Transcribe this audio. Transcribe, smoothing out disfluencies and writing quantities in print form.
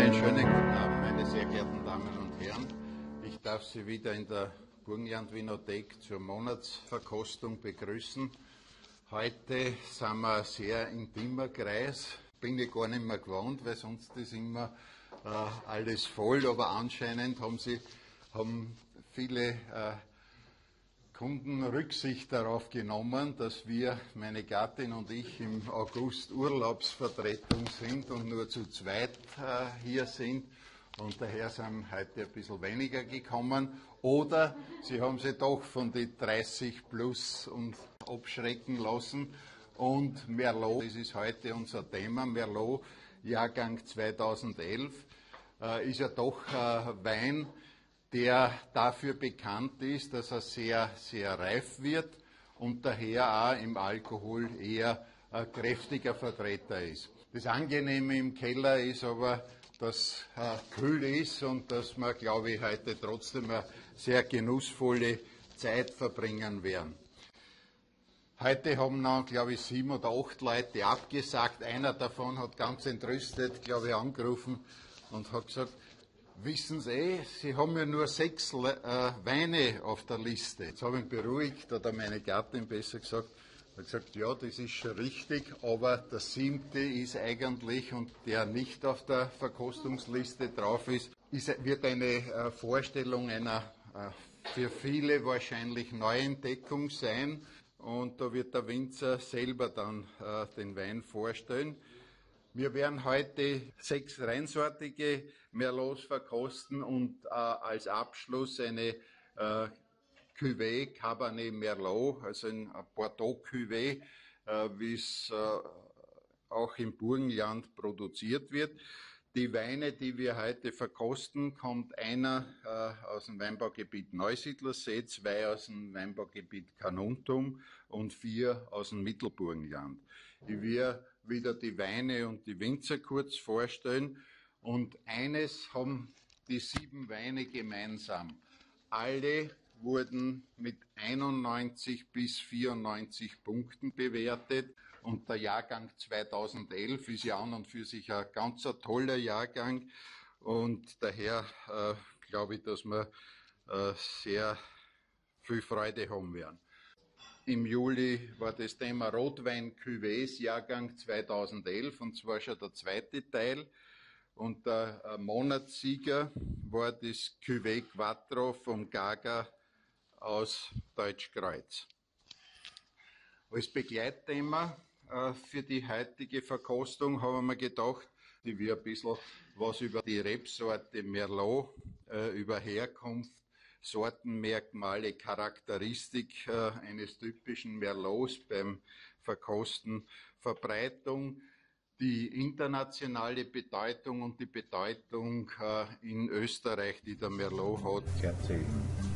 Einen schönen guten Abend, meine sehr geehrten Damen und Herren. Ich darf Sie wieder in der Burgenland-Winothek zur Monatsverkostung begrüßen. Heute sind wir ein sehr intimer Kreis. Bin ich gar nicht mehr gewohnt, weil sonst ist immer alles voll. Aber anscheinend haben viele Kunden Rücksicht darauf genommen, dass wir, meine Gattin und ich, im August Urlaubsvertretung sind und nur zu zweit hier sind. Und daher sind heute ein bisschen weniger gekommen. Oder sie haben sich doch von den 30 plus und abschrecken lassen. Und Merlot, das ist heute unser Thema, Merlot, Jahrgang 2011, ist ja doch Wein, der dafür bekannt ist, dass er sehr, sehr reif wird und daher auch im Alkohol eher ein kräftiger Vertreter ist. Das Angenehme im Keller ist aber, dass kühl ist und dass wir, glaube ich, heute trotzdem eine sehr genussvolle Zeit verbringen werden. Heute haben noch, glaube ich, 7 oder 8 Leute abgesagt. Einer davon hat ganz entrüstet, glaube ich, angerufen und hat gesagt, wissen Sie, Sie haben ja nur 6 Weine auf der Liste. Jetzt habe ich ihn beruhigt, oder meine Gattin besser gesagt, hat gesagt, ja, das ist schon richtig, aber der 7. ist eigentlich, und der nicht auf der Verkostungsliste drauf ist, wird eine Vorstellung einer für viele wahrscheinlich Neuentdeckung sein. Und da wird der Winzer selber dann den Wein vorstellen. Wir werden heute 6 reinsortige Merlots verkosten und als Abschluss eine Cuvée Cabernet Merlot, also ein Bordeaux Cuvée, wie es auch im Burgenland produziert wird. Die Weine, die wir heute verkosten, kommt einer aus dem Weinbaugebiet Neusiedlersee, 2 aus dem Weinbaugebiet Carnuntum und 4 aus dem Mittelburgenland. Ich werde wieder die Weine und die Winzer kurz vorstellen. Und eines haben die 7 Weine gemeinsam. Alle wurden mit 91 bis 94 Punkten bewertet. Und der Jahrgang 2011 ist ja an und für sich ein ganz toller Jahrgang. Und daher glaube ich, dass wir sehr viel Freude haben werden. Im Juli war das Thema Rotwein Cuvées Jahrgang 2011 und zwar schon der 2. Teil. Und der Monatssieger war das Cuvée Quattro vom Gaga aus Deutschkreuz. Als Begleitthema für die heutige Verkostung haben wir gedacht, ich will ein bisschen was über die Rebsorte Merlot, über Herkunft, Sortenmerkmale, Charakteristik eines typischen Merlots beim Verkosten, Verbreitung, die internationale Bedeutung und die Bedeutung in Österreich, die der Merlot hat, erzählen.